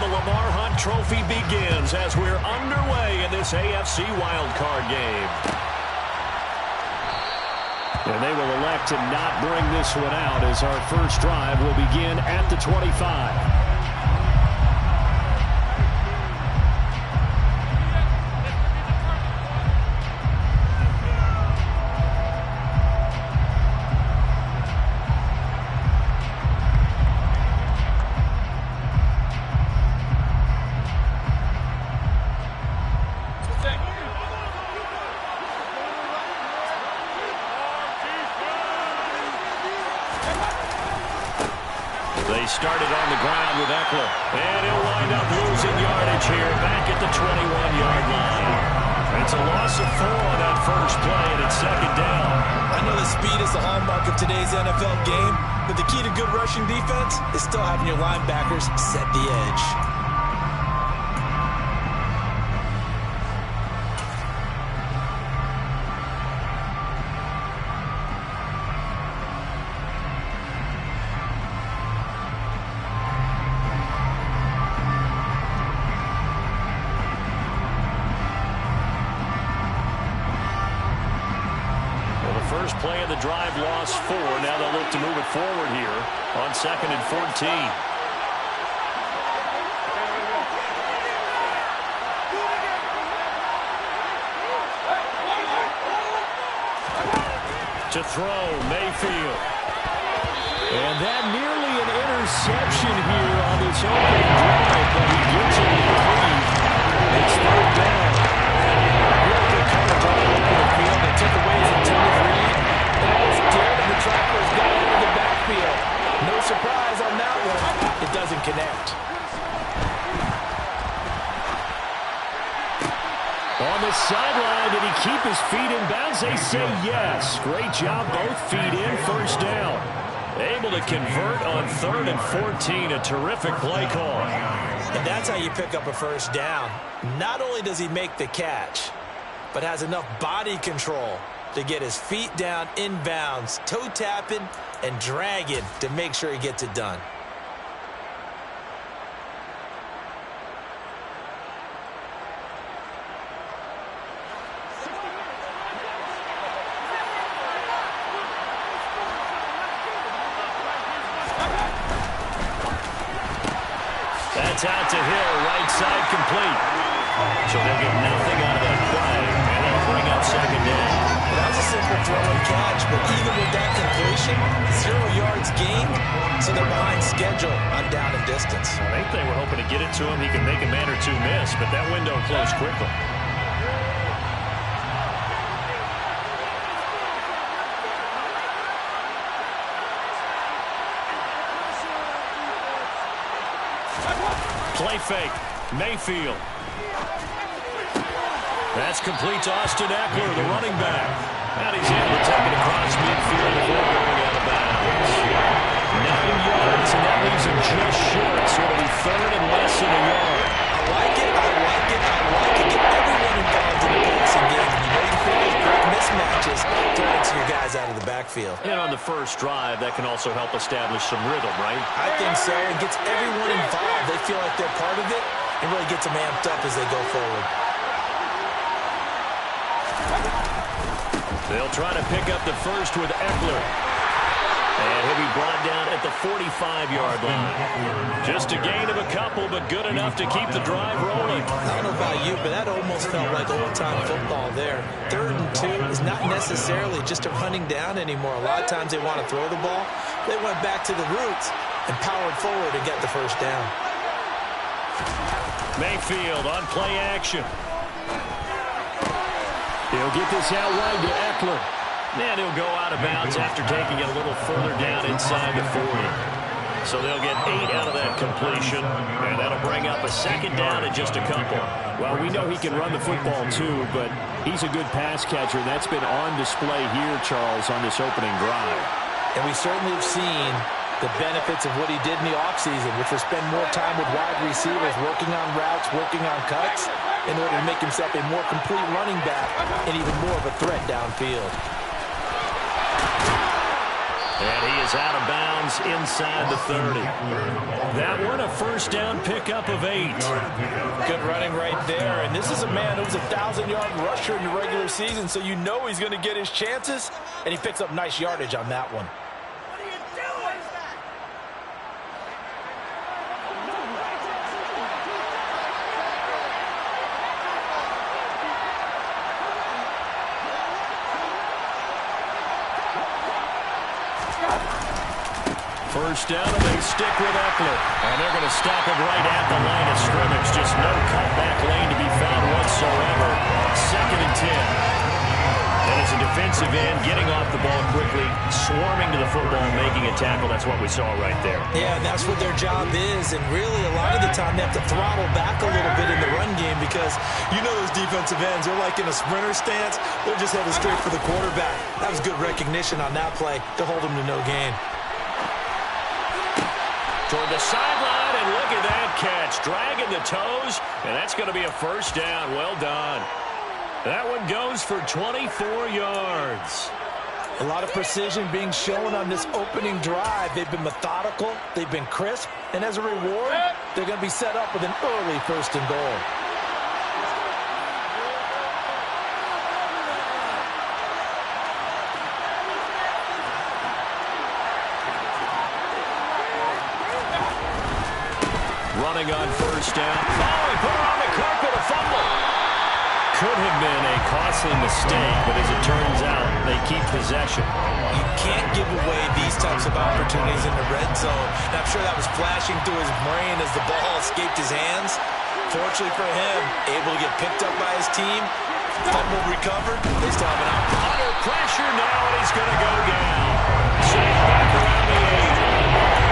Lamar Hunt Trophy begins as we're underway in this AFC wildcard game. And they will elect to not bring this one out as our first drive will begin at the 25. They started on the ground with Eckler, and he'll wind up losing yardage here back at the 21-yard line. It's a loss of 4 on that first play, and it's second down. I know the speed is the hallmark of today's NFL game, but the key to good rushing defense is still having your linebackers set the edge. Play of the drive, lost 4. Now they'll look to move it forward here on 2nd and 14. To throw, Mayfield. And that nearly an interception here on this opening drive, but he gets it complete. It's 3rd down. Real good coverage all over the field. They took away his intended read. The Trappers got into the backfield. No surprise on that one. It doesn't connect. On the sideline, did he keep his feet in bounds? They say yes. Great job, both feet in, first down. Able to convert on 3rd and 14. A terrific play call. And that's how you pick up a first down. Not only does he make the catch, but has enough body control to get his feet down inbounds, toe tapping and dragging to make sure he gets it done. That's out to Hill, right side complete. So they'll get nothing out of that play, and they'll bring up second down. That was a simple throw and catch, but even with that completion, 0 yards gained, so they're behind schedule on down and distance. I think they were hoping to get it to him. He could make a man or two miss, but that window closed quickly. Play fake. Mayfield. That's complete to Austin Eckler, the running back. And he's able to take it across midfield before going out of bounds. 9 yards, and that leaves him just short. So it'll be 3rd and less than a yard. I like it, I like it, I like it. Get everyone involved in the passing game. You know you feel great mismatches throwing to your guys out of the backfield. And on the first drive, that can also help establish some rhythm, right? I think so. It gets everyone involved. They feel like they're part of it and really gets them amped up as they go forward. They'll try to pick up the first with Eckler. And he'll be brought down at the 45-yard line. Just a gain of a couple, but good enough to keep the drive rolling. I don't know about you, but that almost felt like old-time football there. 3rd and 2 is not necessarily just a running down anymore. A lot of times they want to throw the ball. They went back to the roots and powered forward and get the first down. Mayfield on play action. He'll get this out wide to Eckler. And he'll go out of bounds after taking it a little further down inside the 40. So they'll get 8 out of that completion, and that'll bring up a second down in just a couple. Well, we know he can run the football too, but he's a good pass catcher. That's been on display here, Charles, on this opening drive. And we certainly have seen the benefits of what he did in the offseason, which was spend more time with wide receivers, working on routes, working on cuts, in order to make himself a more complete running back and even more of a threat downfield. And he is is out of bounds inside the 30. That one, a first down pickup of 8. Good running right there. And this is a man who was a 1,000-yard rusher in the regular season, so you know he's going to get his chances, and he picks up nice yardage on that one. First down, and they stick with Eckler. And they're going to stop it right at the line of scrimmage. Just no cutback lane to be found whatsoever. 2nd and 10. And as a defensive end, getting off the ball quickly, swarming to the football, making a tackle. That's what we saw right there. Yeah, and that's what their job is. And really, a lot of the time, they have to throttle back a little bit in the run game because you know those defensive ends, they're like in a sprinter stance. They're just headed straight for the quarterback. That was good recognition on that play to hold them to no gain. Toward the sideline, and look at that catch. Dragging the toes, and that's going to be a first down. Well done. That one goes for 24 yards. A lot of precision being shown on this opening drive. They've been methodical, they've been crisp, and as a reward, they're going to be set up with an early 1st and goal. Running on first down. Oh, he put it on the carpet, a fumble. Could have been a costly mistake, but as it turns out, they keep possession. You can't give away these types of opportunities in the red zone. And I'm sure that was flashing through his brain as the ball escaped his hands. Fortunately for him, able to get picked up by his team. Fumble recovered. They still have an option. Under pressure now, and he's going to go down. Safe back around the 8.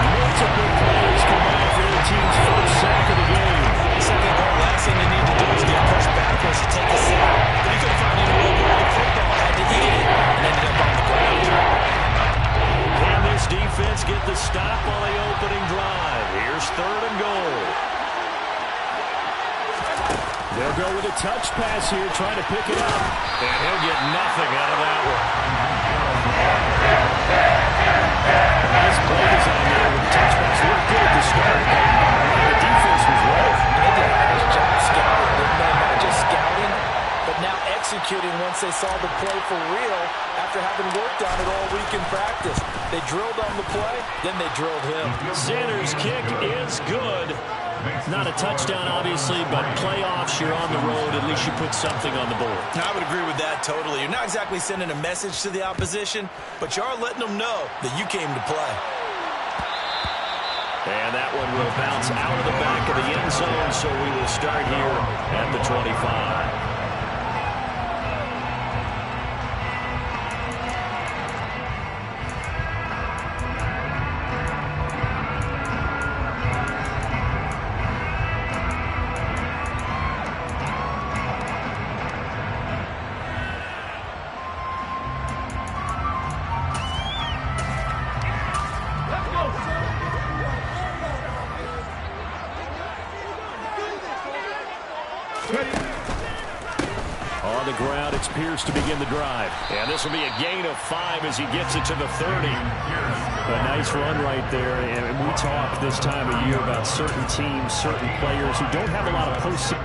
Multiple players combined for their team's first sack of the game. Second goal, last thing you need to do is get pushed backwards to take a sack. But he couldn't find anywhere to the football, had to eat it, and ended up on the ground. Can this defense get the stop on the opening drive? Here's 3rd and goal. They'll go with a touch pass here, trying to pick it up. And he'll get nothing out of that one. Nice play design there with the touch pass. Looked good at the start. The defense was ready. They did a nice job scouting, didn't they? Not just scouting, but now executing once they saw the play for real after having worked on it all week in practice. They drilled on the play, then they drilled him. Sanders' kick is good. Not a touchdown, obviously, but playoffs, you're on the road. At least you put something on the board. I would agree with that totally. You're not exactly sending a message to the opposition, but you are letting them know that you came to play. And that one will bounce out of the back of the end zone, so we will start here at the 25. On the ground, it's Pierce to begin the drive. And this will be a gain of 5 as he gets it to the 30. A nice run right there. And we talk this time of year about certain teams, certain players who don't have a lot of postseason.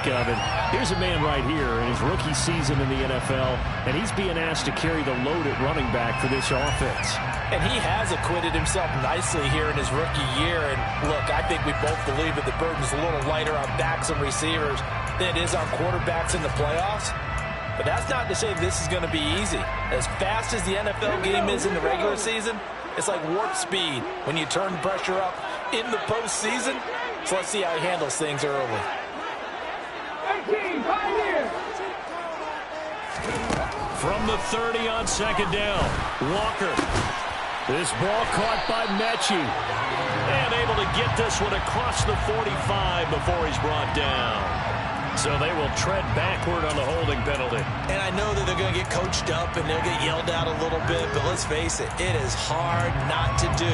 of. And here's a man right here in his rookie season in the NFL, and he's being asked to carry the load at running back for this offense. And he has acquitted himself nicely here in his rookie year. And look, I think we both believe that the burden's a little lighter on backs and receivers than it is on quarterbacks in the playoffs. But that's not to say this is going to be easy. As fast as the NFL game is in the regular season, it's like warp speed when you turn pressure up in the postseason. So let's see how he handles things early. 18, Pioneer. From the 30 on second down, Walker. This ball caught by Mechie. And able to get this one across the 45 before he's brought down. So they will tread backward on the holding penalty. And I know that they're going to get coached up and they'll get yelled at a little bit, but let's face it, it is hard not to do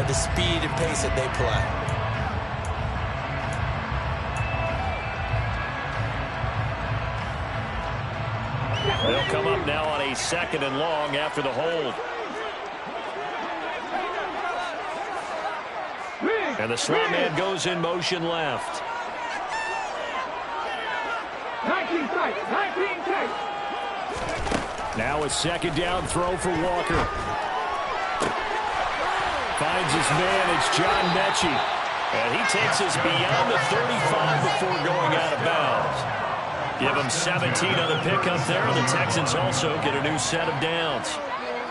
at the speed and pace that they play. They'll come up now on a 2nd and long after the hold. And the slot man goes in motion left. 19 tight, 19 tight. Now a 2nd down throw for Walker. Finds his man, it's John Mechie. And he takes us beyond the 35 before going out of bounds. Give him 17 on the pickup there, and the Texans also get a new set of downs.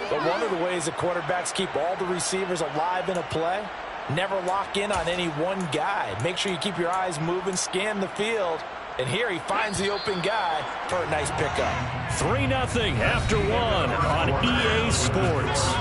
But one of the ways that quarterbacks keep all the receivers alive in a play, never lock in on any one guy. Make sure you keep your eyes moving, scan the field. And here he finds the open guy for a nice pickup. 3-0 after 1 on EA Sports.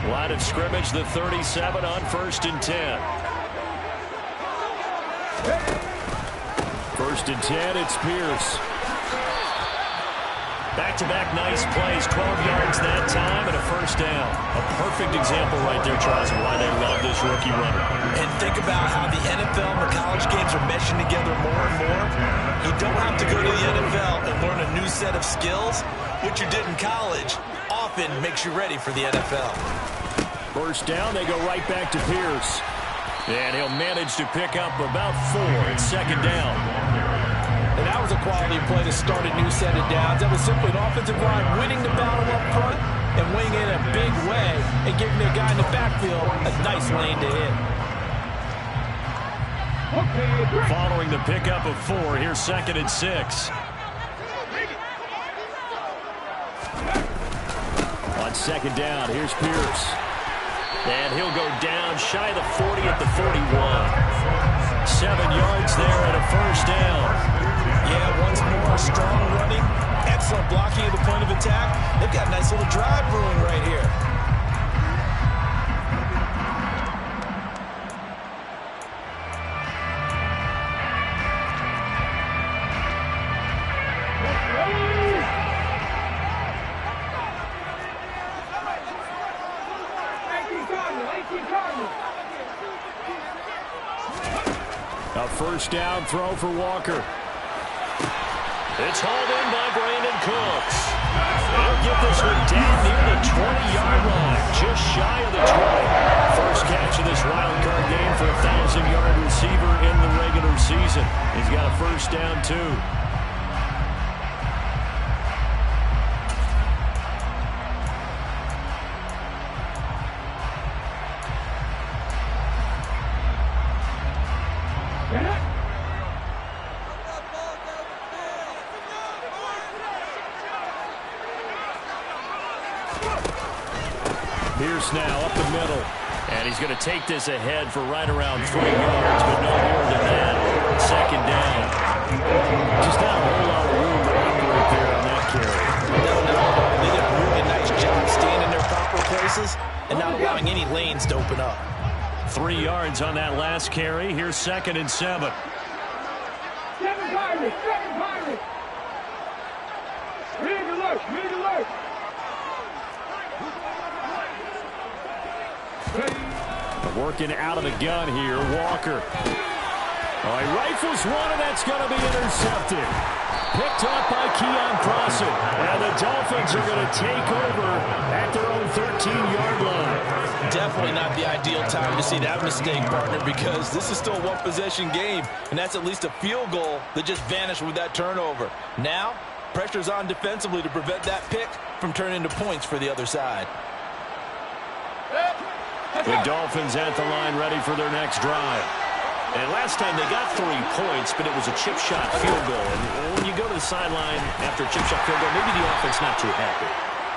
Line of scrimmage, the 37 on 1st and 10. 1st and 10, it's Pierce. Back-to-back nice plays, 12 yards that time and a 1st down. A perfect example right there, Charles, of why they love this rookie runner. And think about how the NFL and the college games are meshing together more and more. You don't have to go to the NFL and learn a new set of skills. What you did in college often makes you ready for the NFL. 1st down, they go right back to Pierce. And he'll manage to pick up about 4 at 2nd down. And that was a quality play to start a new set of downs. That was simply an offensive line winning the battle up front and winning in a big way and giving the guy in the backfield a nice lane to hit. Following the pickup of 4, here's 2nd and 6. On 2nd down, here's Pierce. And he'll go down shy of the 40 at the 41. 7 yards there and a 1st down. Yeah, once more, strong running, excellent blocking at the point of attack. They've got a nice little drive brewing right here. A 1st down throw for Walker. It's hauled in by Brandon Cooks. They'll get this one down near the 20-yard line, just shy of the 20. First catch of this wild card game for a 1,000-yard receiver in the regular season. He's got a 1st down, too. Pierce now up the middle. And he's going to take this ahead for right around 3 yards, but no more than that. 2nd down. Just not a whole lot of room to operate there on that carry. No, they did a really nice job staying in their proper places and not allowing any lanes to open up. 3 yards on that last carry. Here's 2nd and 7. 7 Pirates, 7 Pirates. Rig alert, rig alert. Working out of the gun here, Walker. Oh, he rifles one, and that's going to be intercepted. Picked up by Keon Crossen. And the Dolphins are going to take over at their own 13-yard line. Definitely not the ideal time to see that mistake, partner, because this is still a one-possession game, and that's at least a field goal that just vanished with that turnover. Now, pressure's on defensively to prevent that pick from turning into points for the other side. The Dolphins at the line ready for their next drive. And last time they got 3 points, but it was a chip shot field goal. And when you go to the sideline after a chip shot field goal, maybe the offense not too happy.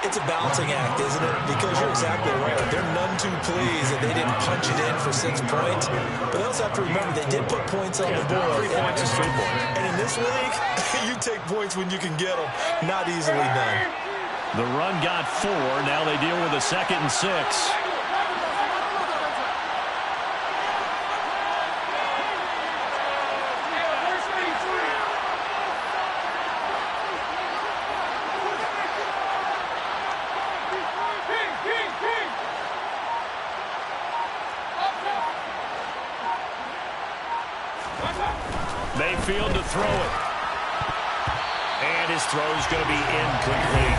It's a balancing act, isn't it? Because you're exactly right. They're none too pleased that they didn't punch it in for 6 points. But they also have to remember they did put points on the board. 3 points is 3 points. And in this league, you take points when you can get them. Not easily done. The run got 4. Now they deal with a 2nd and 6. Mayfield to throw it. And his throw is going to be incomplete.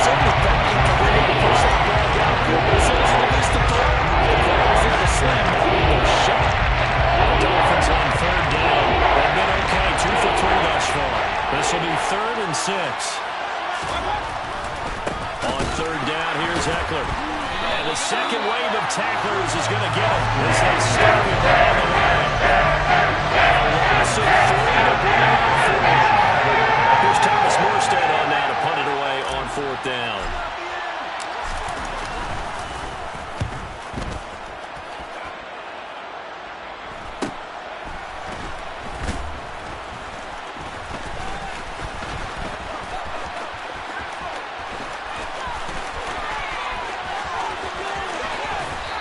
Somebody thought he could really push that ball down. As soon as he released the throw, the ball was in the slam. Shot. The Dolphins on 3rd down. They've been okay, 2 for 3 thus far. This will be 3rd and 6. On 3rd down, here's Eckler. And the second wave of tacklers is going to get him as they start with that on the line. A loss of 3 to bring it up 4. Here's Thomas Morstead on that to punt it away on 4th down.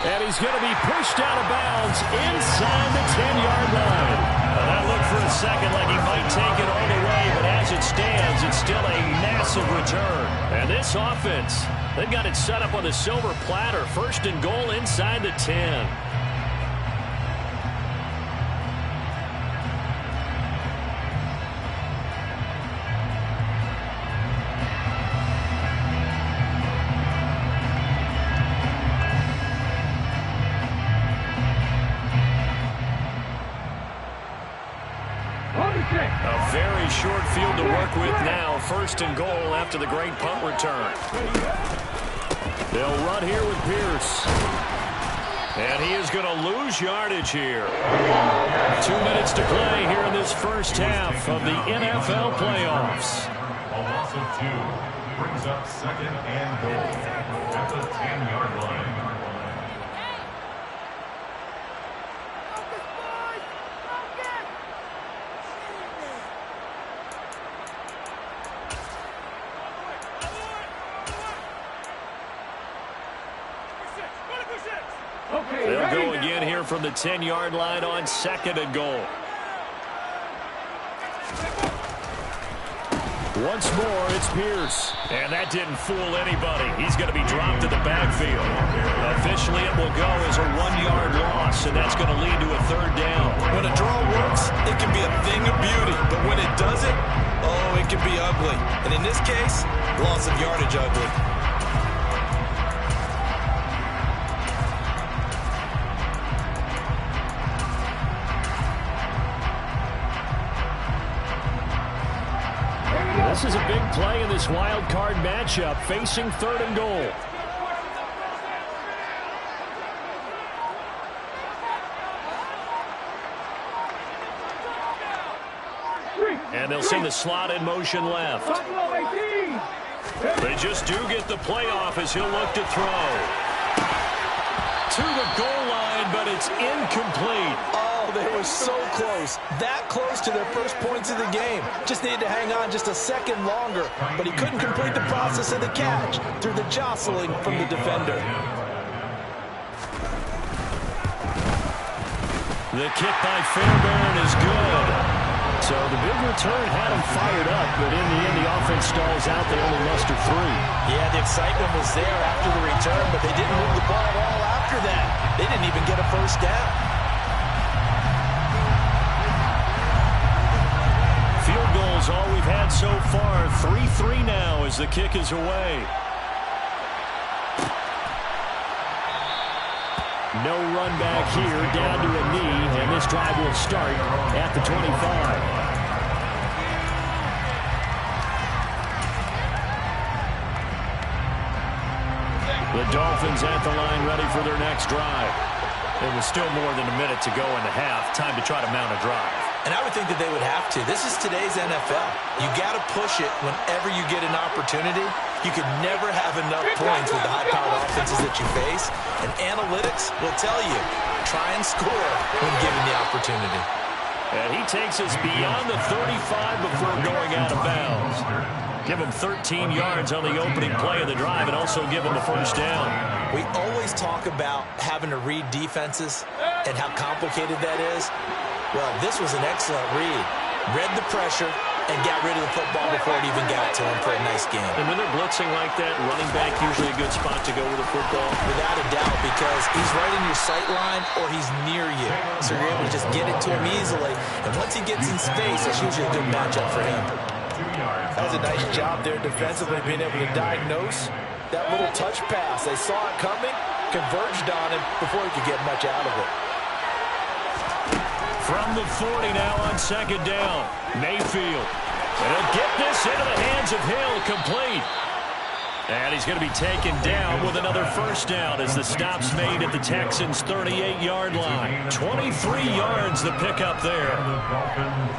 And he's going to be pushed out of bounds inside the 10-yard line. That looked for a second like he might take it all the way, but as it stands, it's still a massive return. And this offense, they've got it set up on the silver platter. 1st and goal inside the 10. A very short field to work with now. 1st and goal after the great punt return. They'll run here with Pierce. And he is going to lose yardage here. 2 minutes to play here in this first half of the NFL playoffs. A loss of 2 brings up 2nd and goal at the 10-yard line. They'll go again here from the 10-yard line on 2nd and goal. Once more, it's Pierce. And that didn't fool anybody. He's going to be dropped to the backfield. Officially, it will go as a 1-yard loss, and that's going to lead to a 3rd down. When a draw works, it can be a thing of beauty. But when it doesn't, oh, it can be ugly. And in this case, loss of yardage ugly. This is a big play in this wild card matchup, facing 3rd and goal. And they'll send the slot in motion left. They just do get the playoff as he'll look to throw. To the goal line, but it's incomplete. Oh, they were so close. That close to their first points of the game. Just needed to hang on just a second longer. But he couldn't complete the process of the catch through the jostling from the defender. The kick by Fairbairn is good. So the big return had them fired up, but in the end, the offense stalls out. They only mustered 3. Yeah, the excitement was there after the return, but they didn't move the ball at all after that. They didn't even get a first down. Field goals all we've had so far. 3-3 now as the kick is away. No run back here, down to a knee, and this drive will start at the 25. The Dolphins at the line ready for their next drive. There was still more than a minute to go in the half. Time to try to mount a drive. And I would think that they would have to. This is today's NFL. You got to push it whenever you get an opportunity. You could never have enough points with the high-powered offenses that you face. And analytics will tell you, try and score when given the opportunity. And he takes us beyond the 35 before going out of bounds. Give him 13 yards on the opening play of the drive and also give him the first down. We always talk about having to read defenses and how complicated that is. Well, this was an excellent read. Read the pressure and got rid of the football before it even got to him for a nice game. And when they're blitzing like that, running back usually a good spot to go with the football. Without a doubt, because he's right in your sight line or he's near you. So you're able to just get it to him easily. And once he gets in space, that's usually a good matchup for him. That was a nice job there defensively, being able to diagnose that little touch pass. They saw it coming, converged on him before he could get much out of it. From the 40 now on second down. Mayfield. And he'll get this into the hands of Hill, complete. And he's going to be taken down with another first down as the stop's made at the Texans' 38-yard line. 23 yards the pickup there.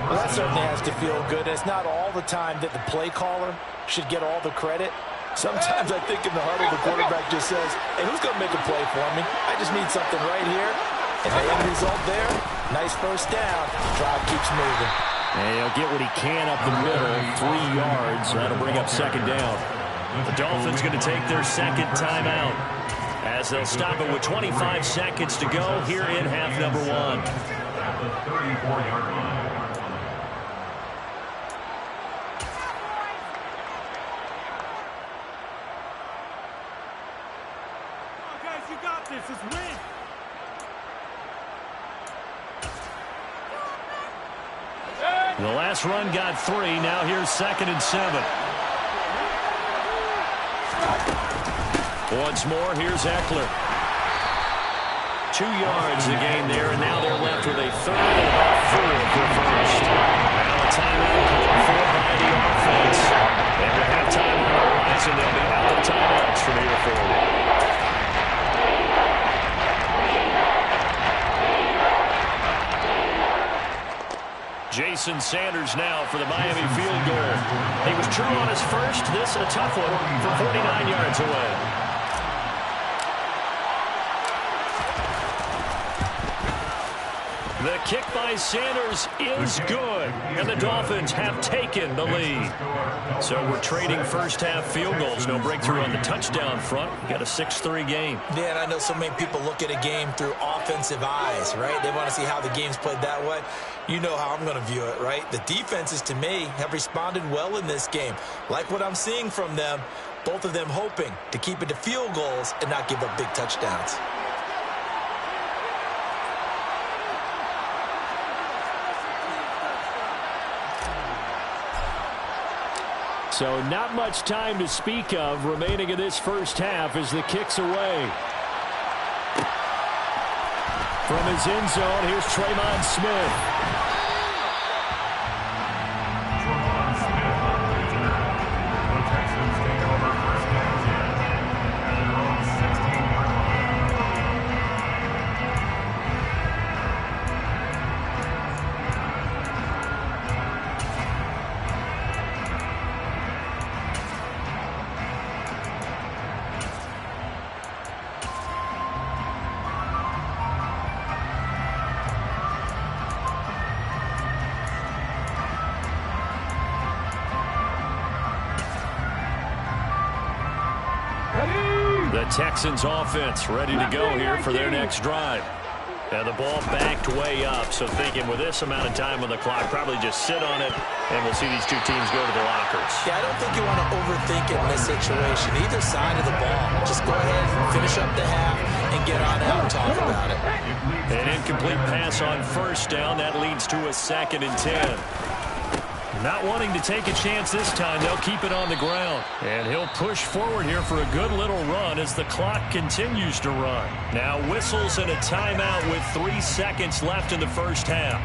Well, that certainly has to feel good. It's not all the time that the play caller should get all the credit. Sometimes I think in the huddle, the quarterback just says, hey, who's going to make a play for me? I just need something right here. And the end result there, nice first down. Drive keeps moving. And he'll get what he can up the middle, 3 yards. That'll bring up second down. The Dolphins going to take their second timeout as they'll stop it with 25 seconds to go here in half number 1. At the 34-yard line. Guys, you got this. It's win. The last run got 3. Now here's 2nd and 7. Once more, here's Eckler. 2 yards the game there, and now they're left with a 3rd and about 4 for first. Now a timeout called for by the offense. After halftime on the horizon, they'll be out the timeouts from here forward. Jason Sanders now for the Miami field goal. He was true on his first. This a tough one from 49 yards away. The kick by Sanders is good, and the Dolphins have taken the lead. So we're trading first-half field goals. No breakthrough on the touchdown front. We've got a 6-3 game. Yeah, and I know so many people look at a game through offensive eyes, right? They want to see how the game's played that way. You know how I'm going to view it, right? The defenses, to me, have responded well in this game. Like what I'm seeing from them, both of them hoping to keep it to field goals and not give up big touchdowns. So not much time to speak of remaining in this first half as the kick's away. From his end zone, here's Tremon Smith. Tremon Smith on the return. The Texans take over first and 10 at their own 16-yard line. The Texans offense ready to go here for their next drive. And the ball backed way up, so thinking with this amount of time on the clock, probably just sit on it, and we'll see these two teams go to the lockers. Yeah, I don't think you want to overthink it in this situation. Either side of the ball. Just go ahead, finish up the half, and get on out and talk about it. An incomplete pass on first down. That leads to a 2nd and 10. Not wanting to take a chance this time, they'll keep it on the ground. And he'll push forward here for a good little run as the clock continues to run. Now whistles and a timeout with 3 seconds left in the first half.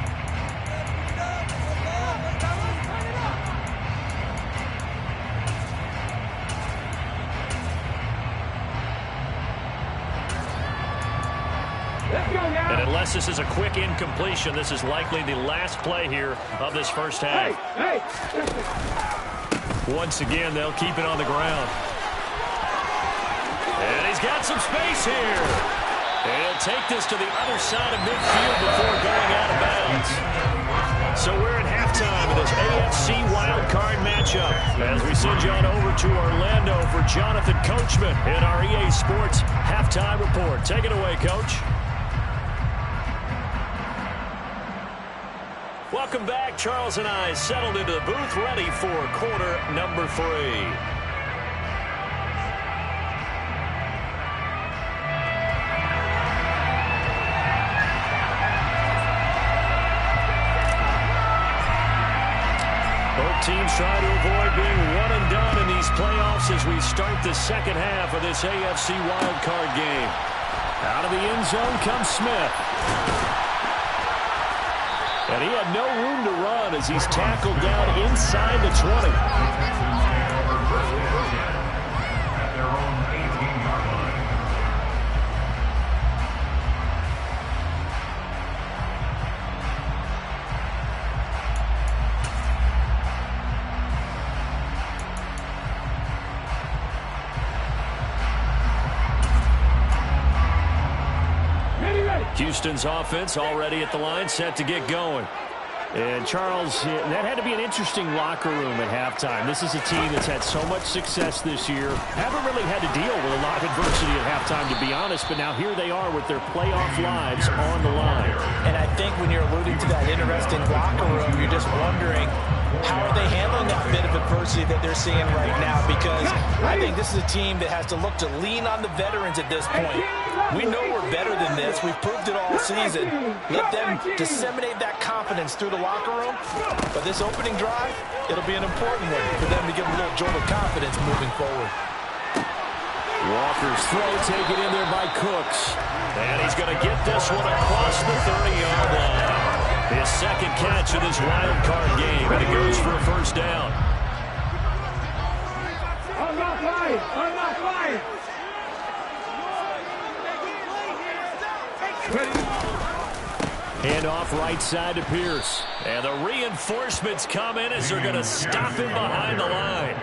And unless this is a quick incompletion, this is likely the last play here of this first half. Once again, they'll keep it on the ground. And he's got some space here. And he'll take this to the other side of midfield before going out of bounds. So we're at halftime of this AFC wildcard matchup as we send you on over to Orlando for Jonathan Coachman in our EA Sports Halftime Report. Take it away, Coach. Welcome back. Charles and I settled into the booth, ready for quarter number 3. Both teams try to avoid being one and done in these playoffs as we start the second half of this AFC wildcard game. Out of the end zone comes Smith. And he had no room to run as he's tackled down inside the 20. At their own 18-yard line. Houston's offense already at the line, set to get going. And, Charles, that had to be an interesting locker room at halftime. This is a team that's had so much success this year. Haven't really had to deal with a lot of adversity at halftime, to be honest, but now here they are with their playoff lives on the line. And I think when you're alluding to that interesting locker room, you're just wondering, how are they handling that bit of adversity that they're seeing right now? Because I think this is a team that has to look to lean on the veterans at this point. We know we're better than this. We've proved it all season. Let them disseminate that confidence through the locker room. But this opening drive, it'll be an important one for them to give them a little jolt of confidence moving forward. Walker's throw taken in there by Cooks. And he's going to get this one across the 30-yard line. His second catch of this wild card game, and it goes for a first down. Hand off right side to Pierce. And the reinforcements come in as they're going to stop him behind the line.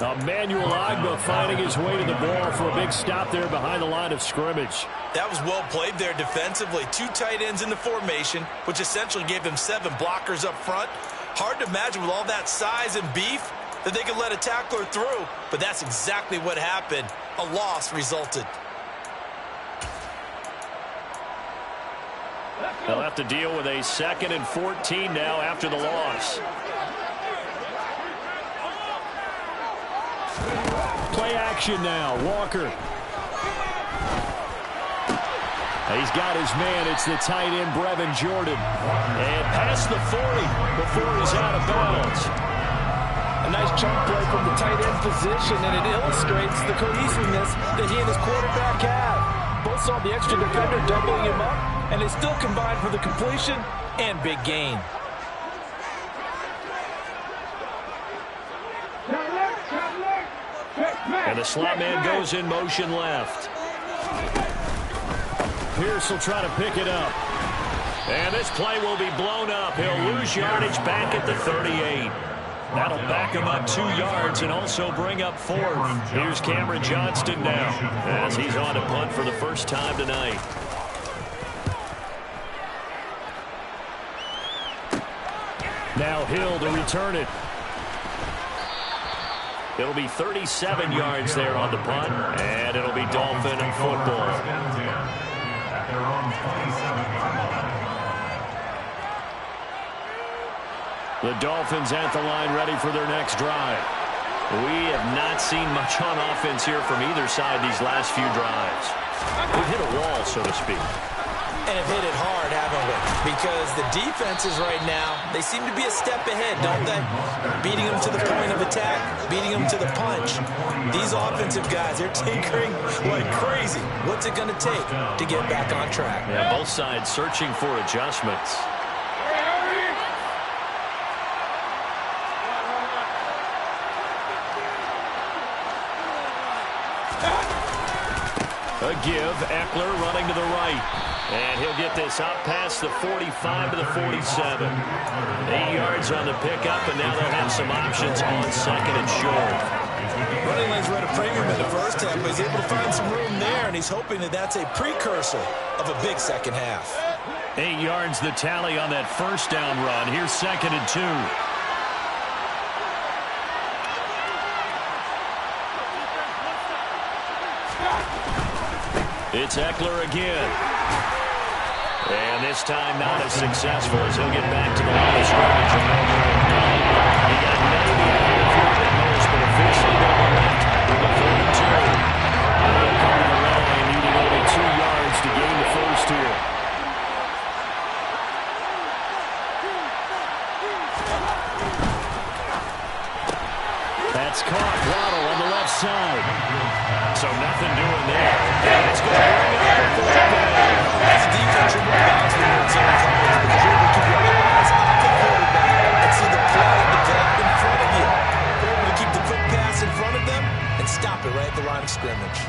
Emmanuel Ogbah finding his way to the ball for a big stop there behind the line of scrimmage. That was well played there defensively. 2 tight ends in the formation, which essentially gave them 7 blockers up front. Hard to imagine with all that size and beef that they could let a tackler through, but that's exactly what happened. A loss resulted. They'll have to deal with a 2nd and 14 now after the loss. Play action now. Walker. He's got his man. It's the tight end, Brevin Jordan. And past the 40 before he's out of bounds. A nice chunk play from the tight end position, and it illustrates the cohesiveness that he and his quarterback have. Both saw the extra defender doubling him up, and they still combined for the completion and big gain. And the slot man goes in motion left. Pierce will try to pick it up. And this play will be blown up. He'll lose yardage back at the 38. That'll back him up 2 yards and also bring up 4th. Here's Cameron Johnston now as he's on to punt for the first time tonight. Now Hill to return it. It'll be 37 yards there on the punt, and it'll be Dolphin football. their own 27-yard line. The Dolphins at the line ready for their next drive. We have not seen much on offense here from either side these last few drives. We've hit a wall, so to speak. And have hit it hard, haven't we? Because the defenses right now, they seem to be a step ahead, don't they? Beating them to the point of attack, beating them to the punch. These offensive guys, they're tinkering like crazy. What's it going to take to get back on track? Yeah, both sides searching for adjustments. A give, Eckler running to the right. And he'll get this up past the 45 to the 47. 8 yards on the pickup, and now they'll have some options on second and short. Running lanes were at a premium in the first half, but he's able to find some room there, and he's hoping that that's a precursor of a big second half. 8 yards the tally on that first down run. Here's second and 2. It's Eckler again. And this time not as successful as he'll get back to the line of scrimmage. He got 90 out of the field at most, but officially they'll go left with a 3rd and 2. They'll come to the line, needing only 2 yards to gain the first here. That's caught. Waddle on the left side. So nothing doing there. And it's going to bring up the 4th down. As a defense, you're more balanced when you're in zone coverage because you're able to keep your eyes on the quarterback and see the play develop in front of you. You're able to keep the quick pass in front of them and stop it right at the line of scrimmage.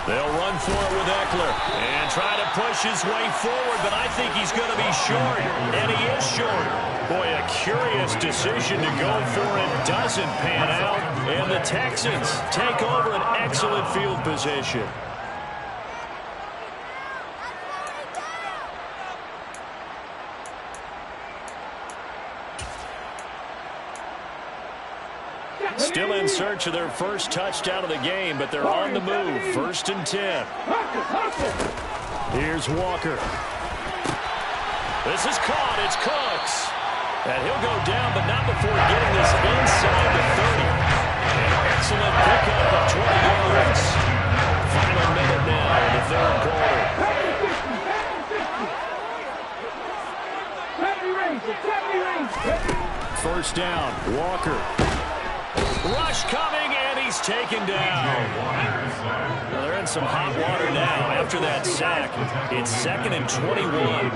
They'll run for it with Eckler and try to push his way forward, but I think he's going to be short, and he is short. Boy, a curious decision to go for it doesn't pan out, and the Texans take over an excellent field position. Still in search of their first touchdown of the game, but they're on the move. 1st and 10. Here's Walker. This is caught. It's Cooks. And he'll go down, but not before getting this inside the 30. An excellent pickup of 20 yards. Final minute now in the 3rd quarter. First down, Walker. Rush coming, and he's taken down. Well, they're in some hot water now after that sack. It's 2nd and 21.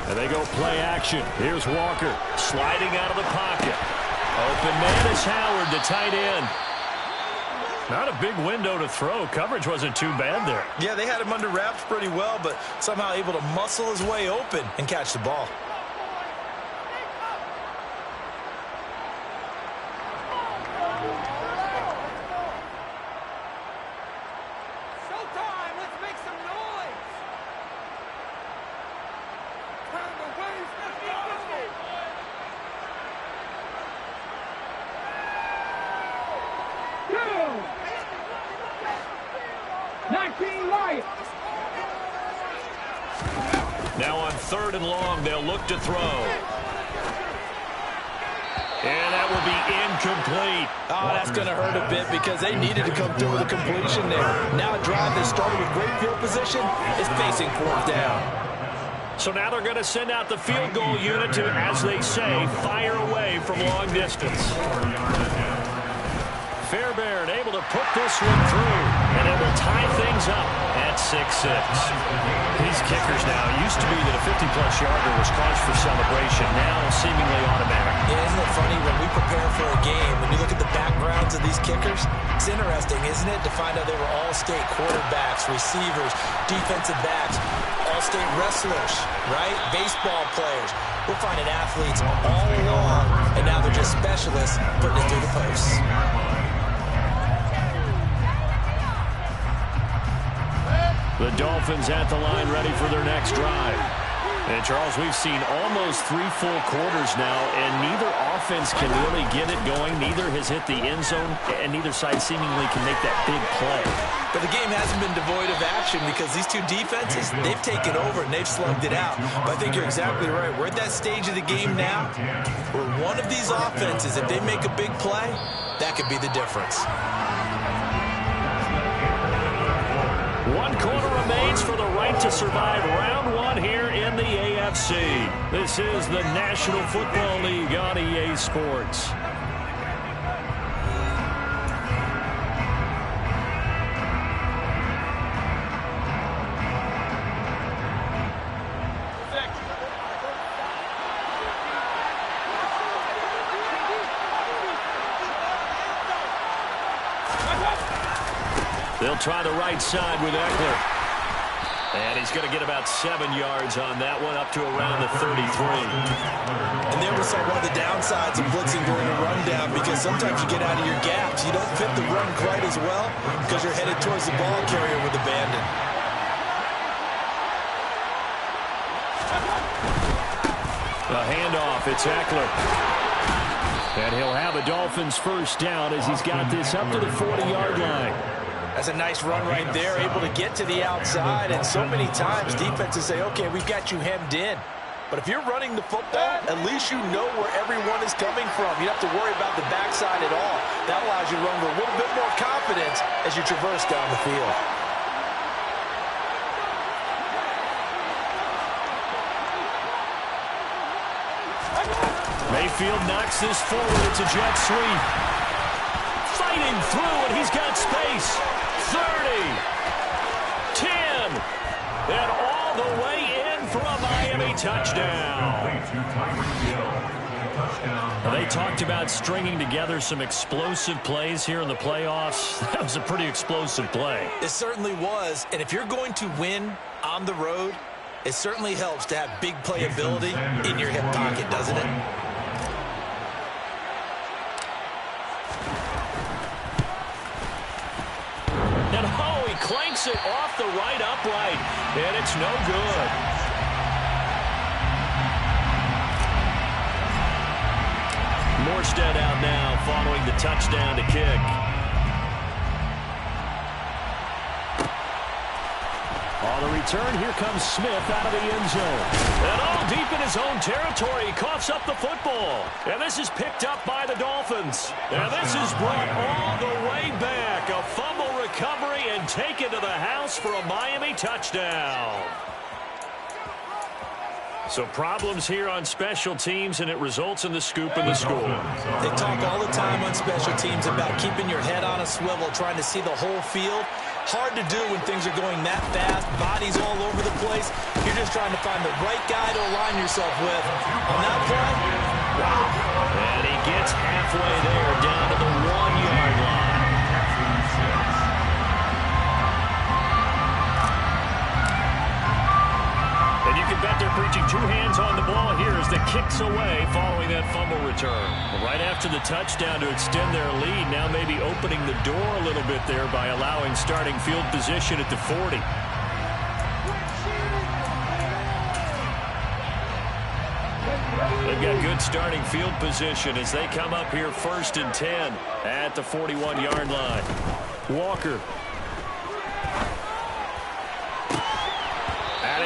And they go play action. Here's Walker sliding out of the pocket. Open man is Howard, the tight end. Not a big window to throw. Coverage wasn't too bad there. Yeah, they had him under wraps pretty well, but somehow able to muscle his way open and catch the ball. Now on 3rd and long, they'll look to throw. And that will be incomplete. Oh, that's going to hurt a bit because they needed to come through with a completion there. Now a drive that started with great field position is facing 4th down. So now they're going to send out the field goal unit to, as they say, fire away from long distance. Fairbairn able to put this one through, and it will tie things up at 6-6. These kickers now, used to be that a 50-plus yarder was cause for celebration, now seemingly automatic. Yeah, isn't it funny when we prepare for a game, when you look at the backgrounds of these kickers, it's interesting, isn't it, to find out they were all-state quarterbacks, receivers, defensive backs, all-state wrestlers, right? Baseball players. We're finding athletes all along, and now they're just specialists putting it through the posts. The Dolphins at the line ready for their next drive. And, Charles, we've seen almost 3 full quarters now, and neither offense can really get it going. Neither has hit the end zone, and neither side seemingly can make that big play. But the game hasn't been devoid of action because these two defenses, they've taken over and they've slugged it out. But I think you're exactly right. We're at that stage of the game now where one of these offenses, if they make a big play, that could be the difference. 1 quarter remains for the right to survive round 1 here in the AFC. This is the National Football League on EA Sports. They'll try the right side with Eckler. And he's going to get about 7 yards on that one, up to around the 33. And there we saw one of the downsides of blitzing during a rundown, because sometimes you get out of your gaps. You don't fit the run quite as well because you're headed towards the ball carrier with abandon. A handoff, it's Eckler. And he'll have a Dolphins first down as he's got this up to the 40-yard line. That's a nice run right there, able to get to the outside. And so many times defenses say, okay, we've got you hemmed in. But if you're running the football, at least you know where everyone is coming from. You don't have to worry about the backside at all. That allows you to run with a little bit more confidence as you traverse down the field. Mayfield knocks this forward. It's a jet sweep. Fighting through, and he's got space. 30, 10, and all the way in for a Miami touchdown. They talked about stringing together some explosive plays here in the playoffs. That was a pretty explosive play. It certainly was, and if you're going to win on the road, it certainly helps to have big playability in your hip pocket, doesn't it? Clanks it off the right upright, and it's no good. Morstead out now following the touchdown to kick. On the return, here comes Smith out of the end zone. And all deep in his own territory, he coughs up the football. And this is picked up by the Dolphins. And this is brought all the way back. A fumble recovery and taken to the house for a Miami touchdown. So problems here on special teams, and it results in the scoop and the score. They talk all the time on special teams about keeping your head on a swivel, trying to see the whole field. Hard to do when things are going that fast, bodies all over the place. You're just trying to find the right guy to align yourself with. On that play, wow. And he gets halfway there, down to the 1-yard line. And you can bet they're preaching 2 hands on the ball here as the kick's away following that fumble return. Right after the touchdown to extend their lead, now maybe opening the door a little bit there by allowing starting field position at the 40. They've got good starting field position as they come up here 1st and 10 at the 41-yard line. Walker.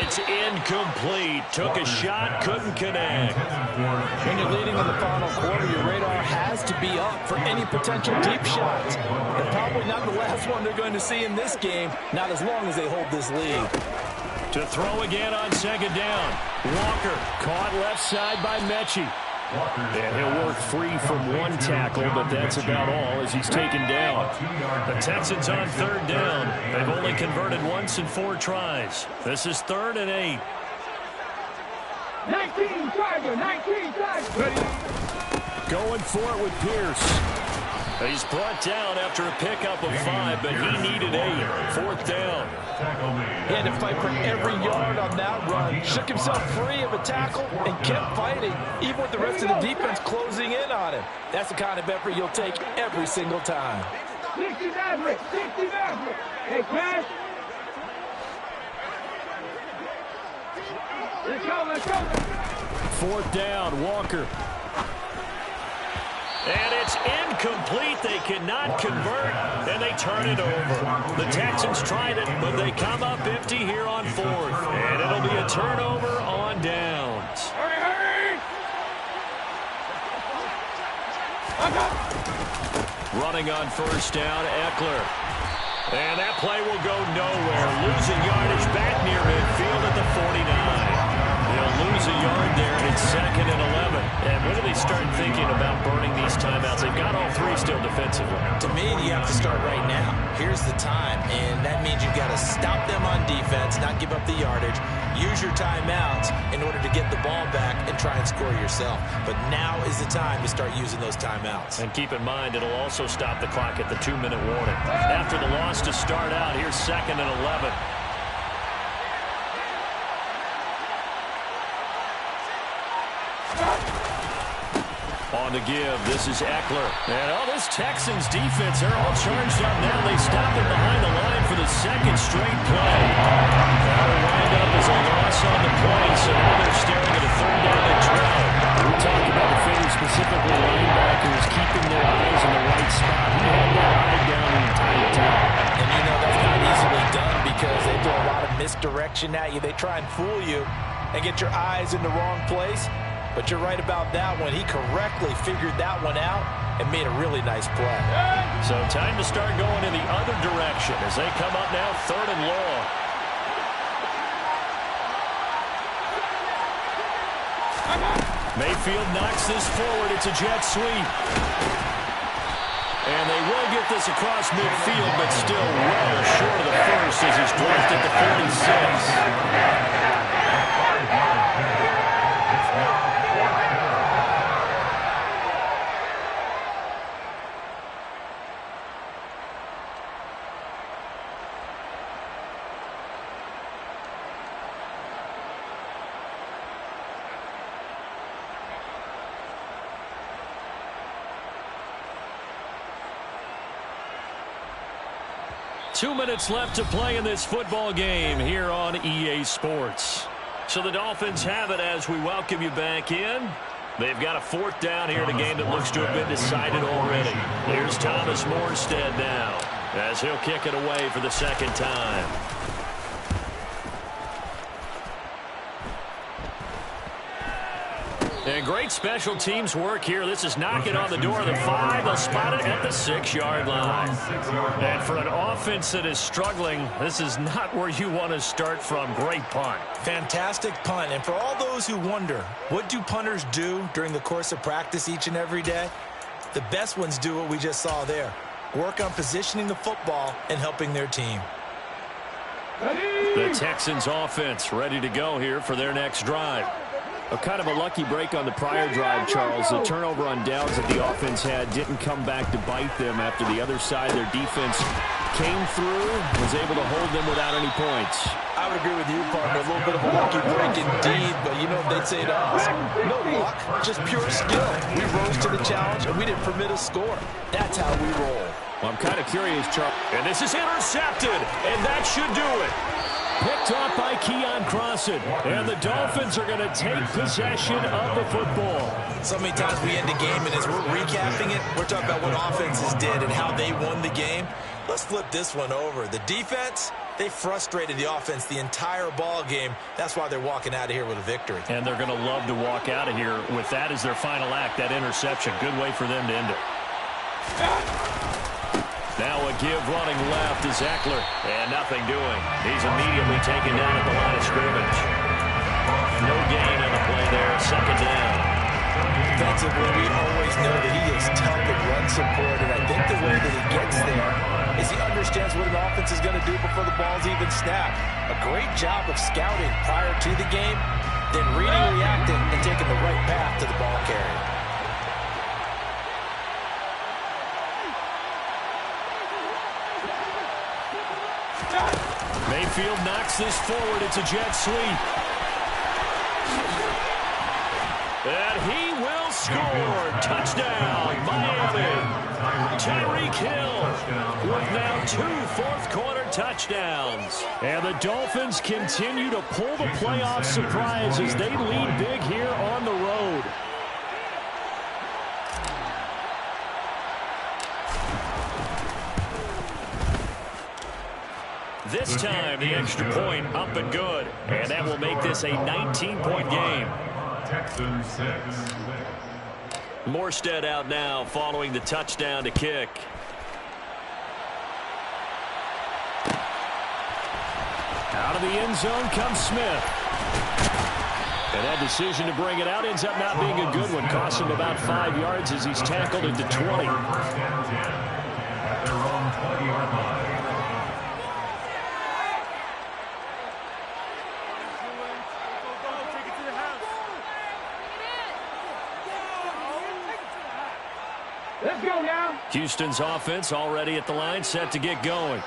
It's incomplete. Took a shot, couldn't connect. When you're leading in the final quarter, your radar has to be up for any potential deep shots. And probably not the last one they're going to see in this game, not as long as they hold this lead. To throw again on 2nd down. Walker caught left side by Mechie. And he'll work free from 1 tackle, but that's about all as he's taken down. The Texans on 3rd down. They've only converted once in 4 tries. This is 3rd and 8. 19 Tiger, 19 Tiger. Going for it with Pierce. He's brought down after a pickup of 5, but he needed 8. 4th down. He had to fight for every yard on that run. Shook himself free of a tackle and kept fighting, even with the rest of the defense closing in on him. That's the kind of effort you'll take every single time. 60 Maverick, 60 Maverick. Hey, Cash. Let's go, let's go. 4th down, Walker. And it's incomplete. They cannot convert, and they turn it over. The Texans tried it, but they come up empty here on 4th. And it'll be a turnover on downs. Hurry, hurry. Running on 1st down, Eckler. And that play will go nowhere. Losing yardage back near midfield at the 49. They'll lose a yard there, and it's 2nd and 11. And when do they start thinking about burning these timeouts? They've got all 3 still defensively. To me, you have to start right now. Here's the time, and that means you've got to stop them on defense, not give up the yardage, use your timeouts in order to get the ball back and try and score yourself. But now is the time to start using those timeouts. And keep in mind, it'll also stop the clock at the 2-minute warning. After the loss to start out, here's 2nd and 11. On the give, this is Eckler. And this Texans defense, they're all charged up now. They stop it behind the line for the 2nd straight play. That'll wind up as a loss on the play, so now they're staring at a 3rd down and 12. We talked about defending specifically linebackers, keeping their eyes in the right spot. He had their eye down the entire time. And you know that's not easily done because they throw a lot of misdirection at you. They try and fool you and get your eyes in the wrong place. But you're right about that one. He correctly figured that one out and made a really nice play. So time to start going in the other direction as they come up now 3rd and long. Mayfield knocks this forward. It's a jet sweep. And they will get this across midfield, but still well short of the first as he's dropped at the 46. Two minutes left to play in this football game here on EA Sports. So the Dolphins have it as we welcome you back in. They've got a 4th down here in a game that looks to have been decided already. Here's Thomas Morstead now as he'll kick it away for the 2nd time. And great special teams work here. This is knocking on the door of the 5. They'll spot it at the 6-yard line. And for an offense that is struggling, this is not where you want to start from. Great punt. Fantastic punt. And for all those who wonder, what do punters do during the course of practice each and every day? The best ones do what we just saw there. Work on positioning the football and helping their team. The Texans offense ready to go here for their next drive. A kind of a lucky break on the prior drive, Charles. The turnover on downs that the offense had didn't come back to bite them after the other side. Their defense came through, was able to hold them without any points. I would agree with you, partner. A little bit of a lucky break indeed, but you know what they'd say to us? No luck, just pure skill. We rose to the challenge, and we didn't permit a score. That's how we roll. Well, I'm kind of curious, Charles. And this is intercepted, and that should do it. Picked off by Keon Crossan. And the Dolphins are going to take possession of the football. So many times we end the game, and as we're recapping it, we're talking about what offenses did and how they won the game. Let's flip this one over. The defense, they frustrated the offense the entire ball game. That's why they're walking out of here with a victory. And they're going to love to walk out of here with that as their final act, that interception. Good way for them to end it. Now a give running left is Eckler. And nothing doing. He's immediately taken down at the line of scrimmage. No gain on the play there. 2nd down. Defensively, we always know that he is tough and run support. And I think the way that he gets there is he understands what an offense is going to do before the ball's even snapped. A great job of scouting prior to the game, then reading, reacting, and taking the right path to the ball carrier. Mayfield knocks this forward. It's a jet sweep. And he will scored. Touchdown, Miami. Tyreek Hill with now 2 fourth-quarter touchdowns. And the Dolphins continue to pull the playoff surprise as they lead big here on the road. This time, the extra point up and good. And that will make this a 19-point game. Texans 6. Morstead out now following the touchdown to kick. Out of the end zone comes Smith. And that decision to bring it out ends up not being a good one. Costs him about 5 yards as he's tackled into 20. First and 10 at their own 20-yard line. Let's go now. Houston's offense already at the line, set to get going.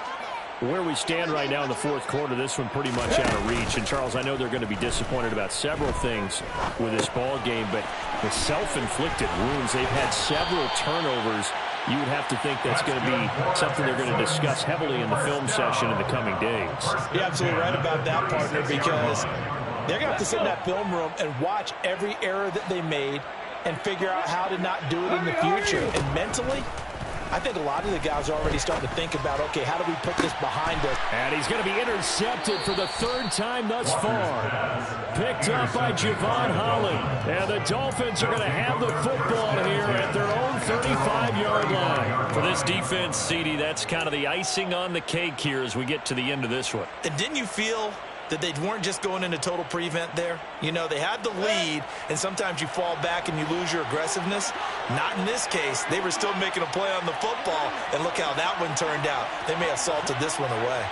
Where we stand right now in the fourth quarter, this one pretty much out of reach. And, Charles, I know they're going to be disappointed about several things with this ball game, but the self-inflicted wounds, they've had several turnovers. You would have to think that's going to be something they're going to discuss heavily in the film session in the coming days. You're absolutely right about that, partner, because they're going to have to sit in that film room and watch every error that they made and figure out how to not do it in the future. And mentally, I think a lot of the guys are already starting to think about, okay, how do we put this behind us? And he's going to be intercepted for the third time thus far. Picked up by Javon Holland. And the Dolphins are going to have the football here at their own 35-yard line. For this defense, CD, that's kind of the icing on the cake here as we get to the end of this one. And didn't you feel that they weren't just going into total prevent there? You know, they had the lead, and sometimes you fall back and you lose your aggressiveness. Not in this case. They were still making a play on the football, and look how that one turned out. They may have salted this one away.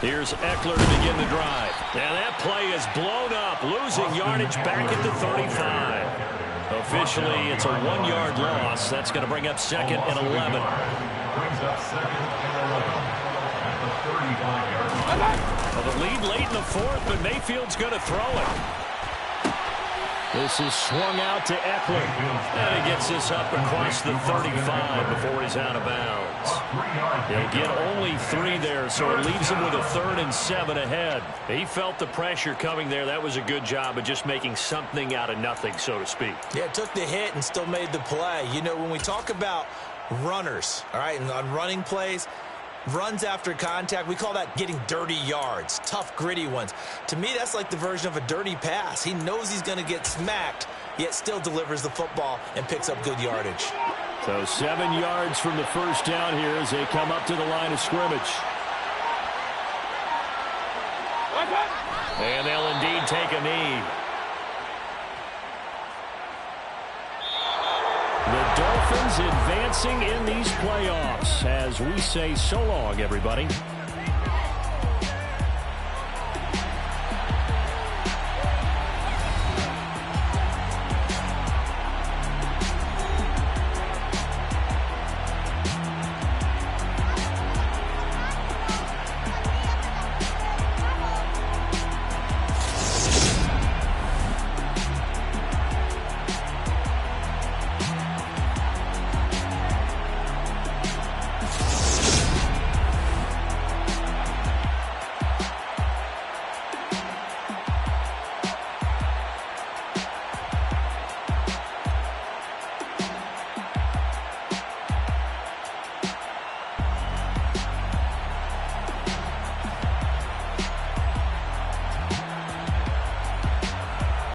Here's Eckler to begin the drive. Now that play is blown up, losing yardage back at the 35. Officially, it's a 1-yard loss. That's going to bring up second and 11. Brings up second and 11 at the 35-yard line. Well, the lead late in the fourth, but Mayfield's going to throw it. This is swung out to Eckler. And he gets this up across the 35 before he's out of bounds. He'll get only 3 there, so it leaves him with a 3rd and 7 ahead. He felt the pressure coming there. That was a good job of just making something out of nothing, so to speak. Yeah, took the hit and still made the play. You know, when we talk about runners, all right, and on running plays, runs after contact, we call that getting dirty yards, tough, gritty ones. To me, that's like the version of a dirty pass. He knows he's going to get smacked, yet still delivers the football and picks up good yardage. So 7 yards from the first down here as they come up to the line of scrimmage. And they'll indeed take a knee. The Dolphins advancing in these playoffs as we say so long, everybody.